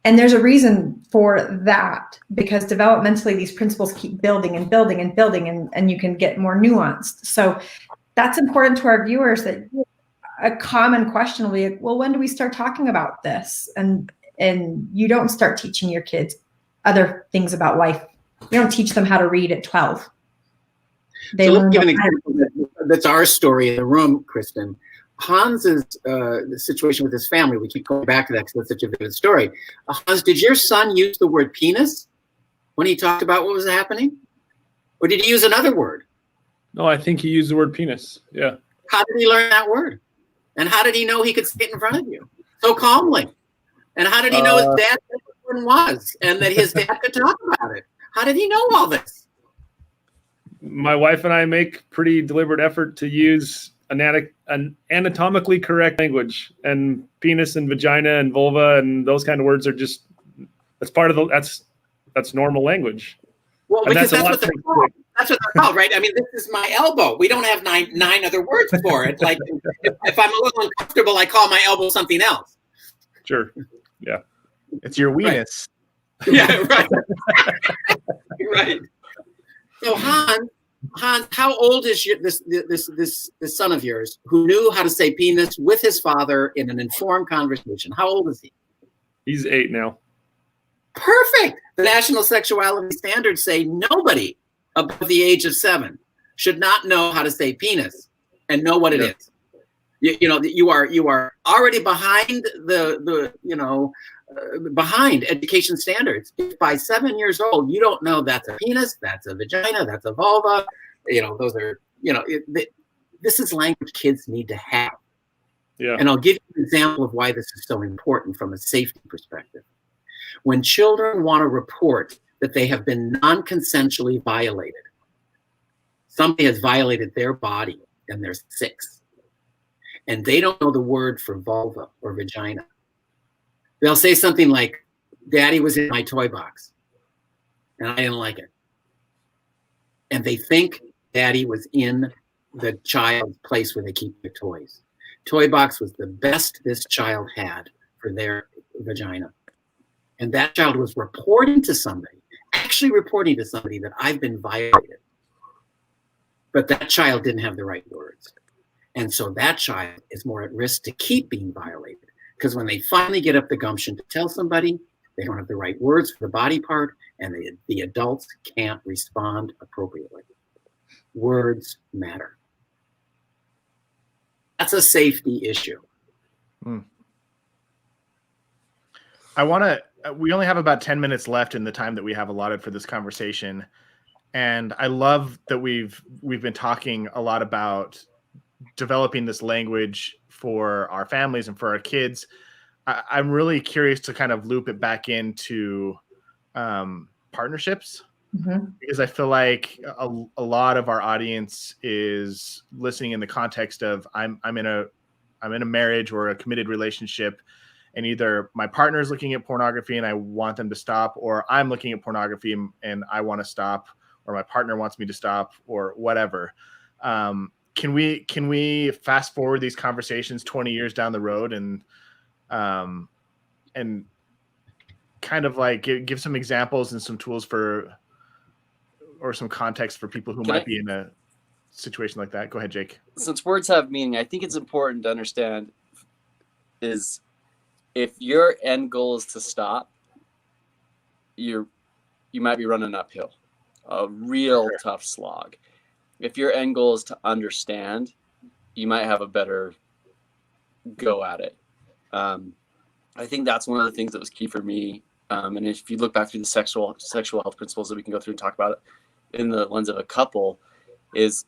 And there's a reason for that, because developmentally, these principles keep building and building and building, and you can get more nuanced. So that's important to our viewers, that a common question will be, well, when do we start talking about this? And you don't start teaching your kids other things about life. You don't teach them how to read at 12. So let's give an example that's our story in the room, Kristen. Hans's situation with his family, we keep going back to that because that's such a vivid story. Hans, did your son use the word penis when he talked about what was happening? Or did he use another word? No, I think he used the word penis. Yeah. How did he learn that word? And how did he know he could sit in front of you so calmly? And how did he know his dad knew what the word was and that his dad could talk about it? How did he know all this? My wife and I make pretty deliberate effort to use an anatomically correct language, and penis and vagina and vulva and those kind of words are just, that's part of that's normal lange. Well, because that's what they're called. That's what they're called, right? I mean, this is my elbow. We don't have nine other words for it. Like if I'm a little uncomfortable, I call my elbow something else. Sure. Yeah. It's your weenus. Right. Yeah, right. Right. So Hans, how old is this son of yours who knew how to say penis with his father in an informed conversation? How old is he? He's 8 now. Perfect. The National Sexuality Standards say nobody above the age of 7 should not know how to say penis and know what it is. You are already behind behind education standards. If by 7 years old you don't know that's a penis, that's a vagina, that's a vulva, those are this is language kids need to have. Yeah. And I'll give you an example of why this is so important from a safety perspective. When children want to report that they have been non-consensually violated, somebody has violated their body and they're 6, and they don't know the word for vulva or vagina, they'll say something like, "Daddy was in my toy box and I didn't like it." And they think Daddy was in the child's place where they keep their toys. Toy box was the best this child had for their vagina. And that child was actually reporting to somebody that I've been violated. But that child didn't have the right words. And so that child is more at risk to keep being violated. Because when they finally get up the gumption to tell somebody, they don't have the right words for the body part, and the adults can't respond appropriately. Words matter. That's a safety issue. We only have about 10 minutes left in the time that we have allotted for this conversation. And I love that we've been talking a lot about developing this language for our families and for our kids. I'm really curious to kind of loop it back into partnerships, because I feel like a lot of our audience is listening in the context of I'm in a marriage or a committed relationship, and either my partner is looking at pornography and I want them to stop, or I'm looking at pornography and I want to stop, or my partner wants me to stop, or whatever. Can we fast forward these conversations 20 years down the road and kind of like give some examples and some tools or some context for people who might be in a situation like that? Go ahead, Jake. Since words have meaning, I think it's important to understand is if your end goal is to stop, you might be running uphill, a real tough slog. If your end goal is to understand, you might have a better go at it. I think that's one of the things that was key for me. And if you look back through the sexual health principles that we can go through and talk about it in the lens of a couple, is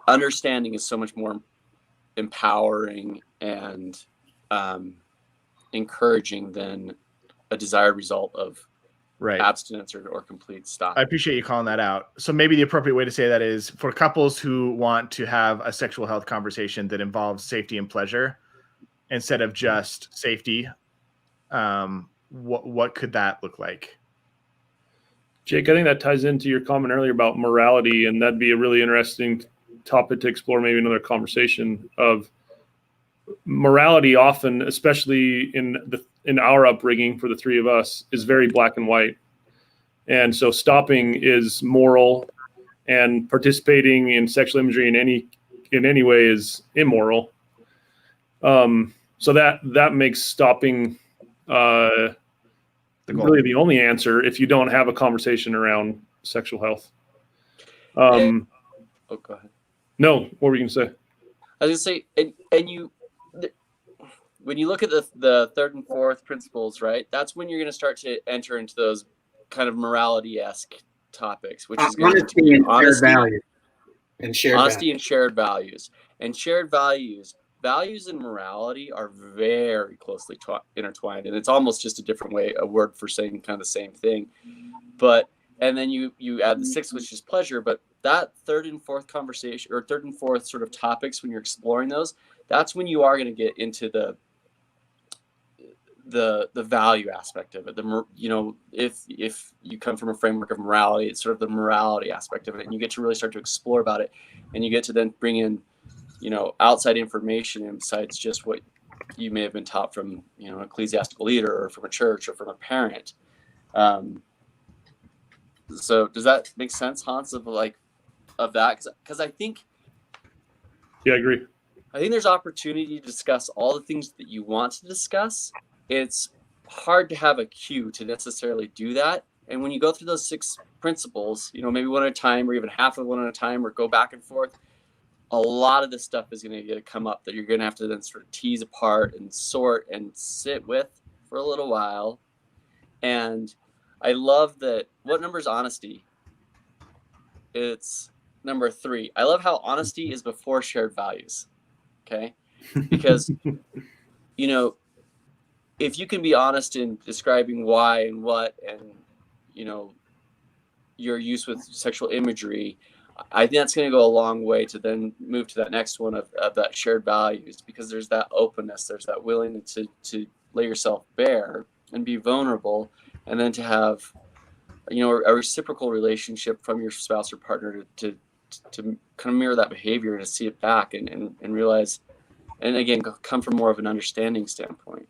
understanding is so much more empowering and encouraging than a desired result of Right. abstinence or complete stop. I appreciate you calling that out. So maybe the appropriate way to say that is for couples who want to have a sexual health conversation that involves safety and pleasure instead of just safety. What could that look like? Jake, I think that ties into your comment earlier about morality, and that'd be a really interesting topic to explore, maybe another conversation of morality. Often, especially in our upbringing for the three of us, is very black and white. And so stopping is moral, and participating in sexual imagery in any way is immoral. So that makes stopping really the only answer if you don't have a conversation around sexual health. Go ahead. No, what were you going to say? I was going to say, and you, when you look at the third and fourth principles, right, that's when you're going to start to enter into those kind of morality-esque topics, which is going to be honesty and shared values. And shared values and morality are very closely intertwined, and it's almost just a word for saying kind of the same thing. But and then you add the sixth, which is pleasure. But that third and fourth conversation, or third and fourth sort of topics, when you're exploring those, that's when you are going to get into the value aspect of it. If you come from a framework of morality, it's sort of the morality aspect of it, and you get to really start to explore about it, and you get to then bring in outside information besides just what you may have been taught from an ecclesiastical leader or from a church or from a parent. So does that make sense, Hans, of that? Because I think, yeah, I agree. I think there's opportunity to discuss all the things that you want to discuss. It's hard to have a cue to necessarily do that. And when you go through those 6 principles, maybe one at a time, or even half of one at a time, or go back and forth, a lot of this stuff is going to come up that you're going to have to then sort of tease apart and sort and sit with for a little while. And I love that. What number is honesty? It's number 3. I love how honesty is before shared values. Okay. Because, if you can be honest in describing why and what, and, your use with sexual imagery, I think that's going to go a long way to then move to that next one of that shared values, because there's that openness, there's that willingness to lay yourself bare and be vulnerable, and then to have, a reciprocal relationship from your spouse or partner to kind of mirror that behavior and to see it back and realize, and again, come from more of an understanding standpoint.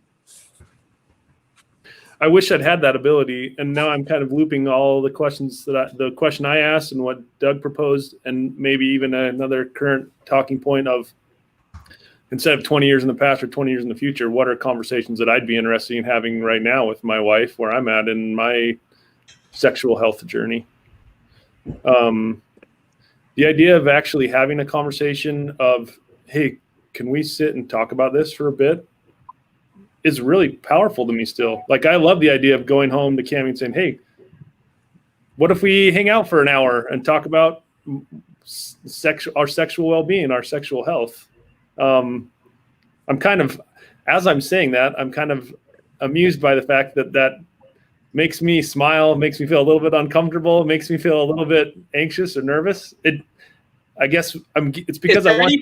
I wish I'd had that ability, and now I'm kind of looping all the questions the question I asked and what Doug proposed, and maybe even another current talking point of, instead of 20 years in the past or 20 years in the future, what are conversations that I'd be interested in having right now with my wife, where I'm at in my sexual health journey. The idea of actually having a conversation of, hey, can we sit and talk about this for a bit, is really powerful to me still. Like, I love the idea of going home to Cami and saying, hey, what if we hang out for an hour and talk about our sexual well-being, our sexual health? I'm kind of, as I'm saying that, I'm kind of amused by the fact that makes me smile, makes me feel a little bit uncomfortable, makes me feel a little bit anxious or nervous. I guess it's because I want to.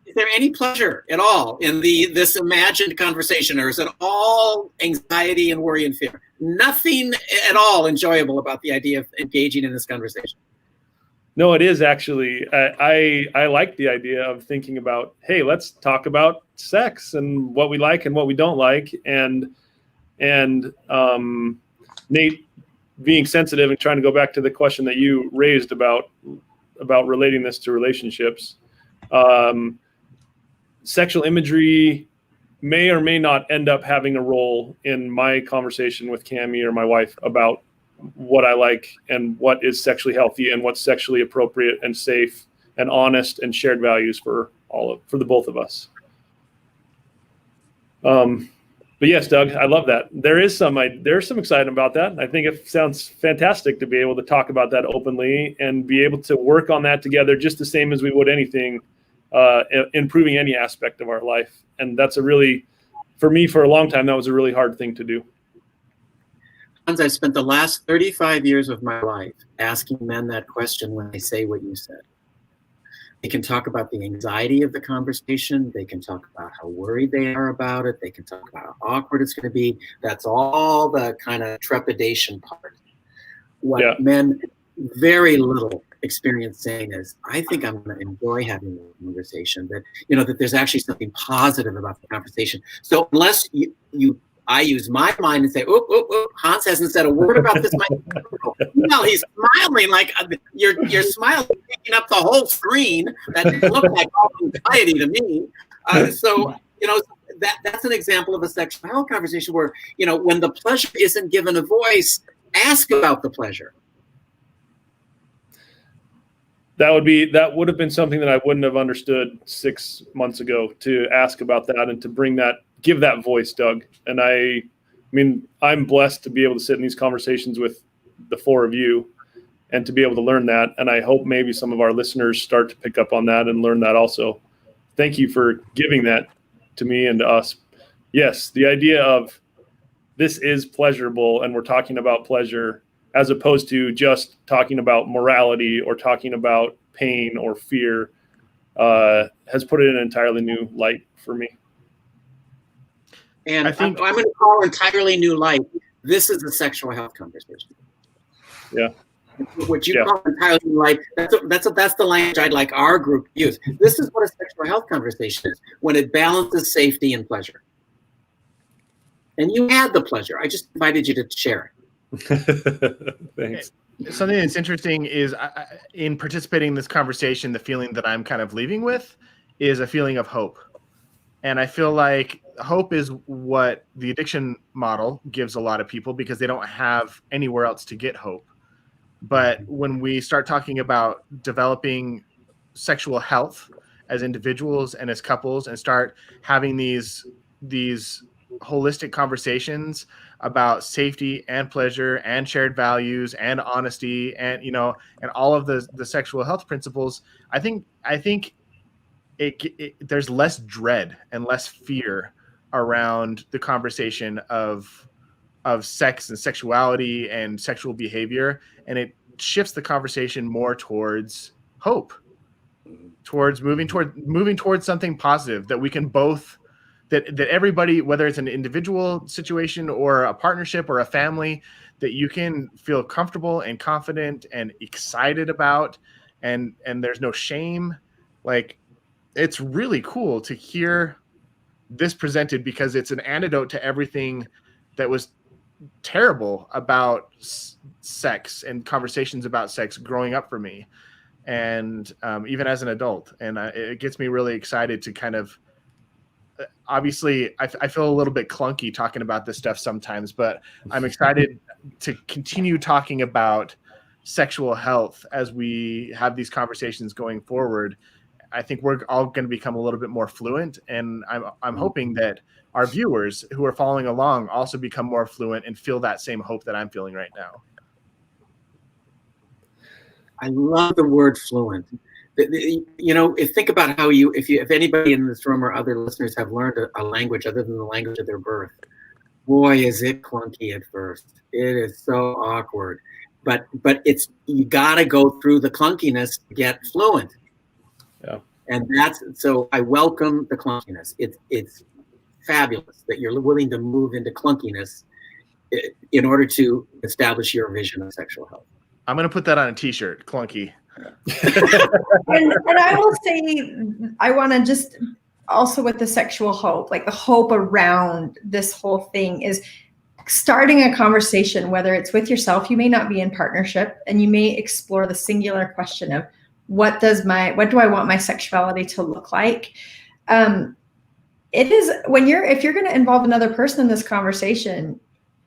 Is there any pleasure at all in this imagined conversation, or is it all anxiety and worry and fear? Nothing at all enjoyable about the idea of engaging in this conversation. No, it is actually. I like the idea of thinking about, hey, let's talk about sex and what we like and what we don't like, and Nate being sensitive and trying to go back to the question that you raised about relating this to relationships. Sexual imagery may or may not end up having a role in my conversation with Cami or my wife about what I like and what is sexually healthy and what's sexually appropriate and safe and honest and shared values for the both of us. But yes, Doug, I love that. There's some excitement about that. I think it sounds fantastic to be able to talk about that openly and be able to work on that together, just the same as we would anything, improving any aspect of our life. And that's for me, for a long time, that was a really hard thing to do. Hans, I spent the last 35 years of my life asking men that question when they say what you said. They can talk about the anxiety of the conversation. They can talk about how worried they are about it. They can talk about how awkward it's going to be. That's all the kind of trepidation part. What men very little experience saying is, I think I'm going to enjoy having a conversation, that there's actually something positive about the conversation. So unless I use my mind and say, oop, Hans hasn't said a word about this. Well, he's smiling like you're smiling, picking up the whole screen. That didn't look like all anxiety to me. So that's an example of a sexual health conversation where, when the pleasure isn't given a voice, ask about the pleasure. That would have been something that I wouldn't have understood 6 months ago, to ask about that and to give that voice, Doug. And I mean, I'm blessed to be able to sit in these conversations with the four of you and to be able to learn that. And I hope maybe some of our listeners start to pick up on that and learn that also. Thank you for giving that to me and to us. Yes, the idea of this is pleasurable and we're talking about pleasure, as opposed to just talking about morality or talking about pain or fear, has put it in an entirely new light for me. And I'm going to call entirely new light. This is a sexual health conversation. Yeah. What you call entirely new light, that's the language I'd like our group to use. This is what a sexual health conversation is, when it balances safety and pleasure. And you had the pleasure. I just invited you to share it. Thanks. Something that's interesting is in participating in this conversation, the feeling that I'm kind of leaving with is a feeling of hope. And I feel like hope is what the addiction model gives a lot of people because they don't have anywhere else to get hope. But when we start talking about developing sexual health as individuals and as couples and start having these holistic conversations about safety and pleasure and shared values and honesty and and all of the sexual health principles, I think there's less dread and less fear around the conversation of sex and sexuality and sexual behavior, and it shifts the conversation more towards hope, towards moving towards something positive that we can both, that everybody, whether it's an individual situation or a partnership or a family, that you can feel comfortable and confident and excited about, and there's no shame. Like, it's really cool to hear this presented because it's an antidote to everything that was terrible about sex and conversations about sex growing up for me, and even as an adult. And it gets me really excited to kind of, obviously I feel a little bit clunky talking about this stuff sometimes, but I'm excited to continue talking about sexual health as we have these conversations going forward. I think we're all going to become a little bit more fluent, and I'm hoping that our viewers who are following along also become more fluent and feel that same hope that I'm feeling right now. I love the word fluent. Think about how if anybody in this room or other listeners have learned a language other than the language of their birth, boy, is it clunky at first. It is so awkward, but you got to go through the clunkiness to get fluent. Yeah. And so I welcome the clunkiness. It's fabulous that you're willing to move into clunkiness in order to establish your vision of sexual health. I'm going to put that on a t-shirt, clunky. and I will say, I want to just also with the sexual hope, like the hope around this whole thing is starting a conversation, whether it's with yourself, you may not be in partnership, and you may explore the singular question of what do I want my sexuality to look like? It is if you're going to involve another person in this conversation,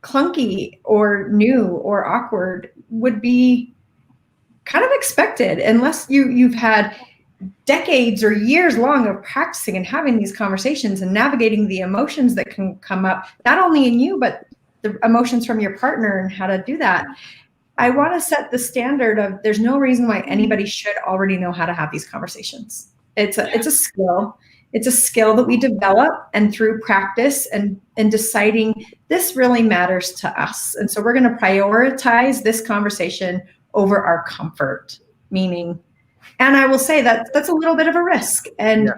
clunky or new or awkward would be kind of expected, unless you've had decades or years long of practicing and having these conversations and navigating the emotions that can come up, not only in you, but the emotions from your partner and how to do that. I want to set the standard of there's no reason why anybody should already know how to have these conversations. It's a skill. It's a skill that we develop, and through practice and deciding this really matters to us. And so we're going to prioritize this conversation over our comfort, meaning, and I will say that that's a little bit of a risk. And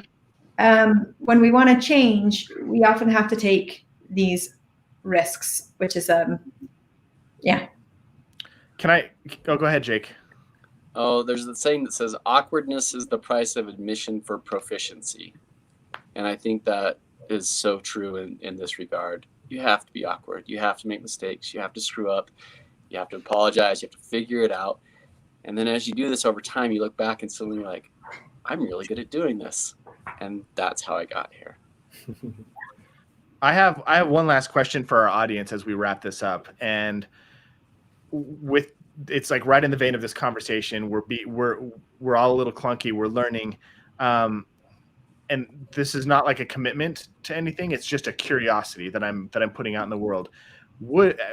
when we want to change, we often have to take these risks, which is, Can I go ahead, Jake? Oh, there's the saying that says awkwardness is the price of admission for proficiency. And I think that is so true in this regard. You have to be awkward. You have to make mistakes. You have to screw up. You have to apologize. You have to figure it out. And then as you do this over time, you look back and suddenly you're like, I'm really good at doing this. And that's how I got here. I have one last question for our audience as we wrap this up. And it's like right in the vein of this conversation. We're all a little clunky. We're learning. And this is not like a commitment to anything. It's just a curiosity that I'm putting out in the world.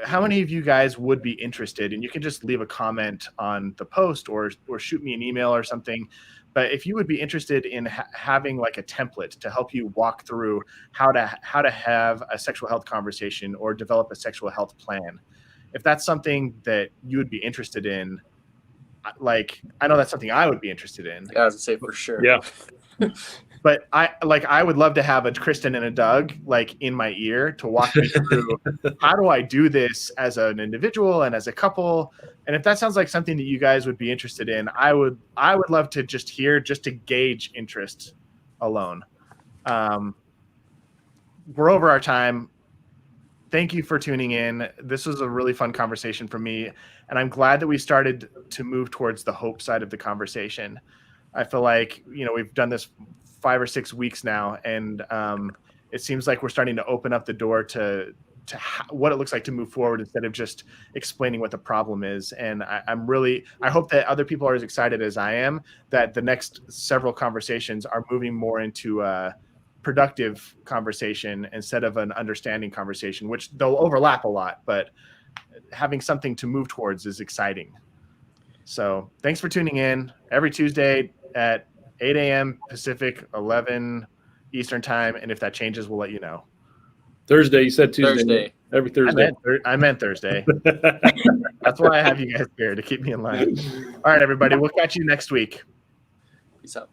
How many of you guys would be interested? And you can just leave a comment on the post or shoot me an email or something. But if you would be interested in having like a template to help you walk through how to have a sexual health conversation or develop a sexual health plan, if that's something that you would be interested in, like I know that's something I would be interested in. Yeah, I was gonna say for sure. Yeah. But I would love to have a Kristen and a Doug like in my ear to walk me through how do I do this as an individual and as a couple. And if that sounds like something that you guys would be interested in, I would love to just hear, just to gauge interest alone. We're over our time. Thank you for tuning in. This was a really fun conversation for me, and I'm glad that we started to move towards the hope side of the conversation. I feel like, we've done this 5 or 6 weeks now, and it seems like we're starting to open up the door to what it looks like to move forward instead of just explaining what the problem is. And I hope that other people are as excited as I am that the next several conversations are moving more into a productive conversation instead of an understanding conversation, which they'll overlap a lot, but having something to move towards is exciting. So thanks for tuning in every Tuesday at 8 a.m. Pacific, 11 Eastern time. And if that changes, we'll let you know. Thursday, you said Tuesday. Thursday. Every Thursday. I meant Thursday. That's why I have you guys here, to keep me in line. All right, everybody. We'll catch you next week. Peace out.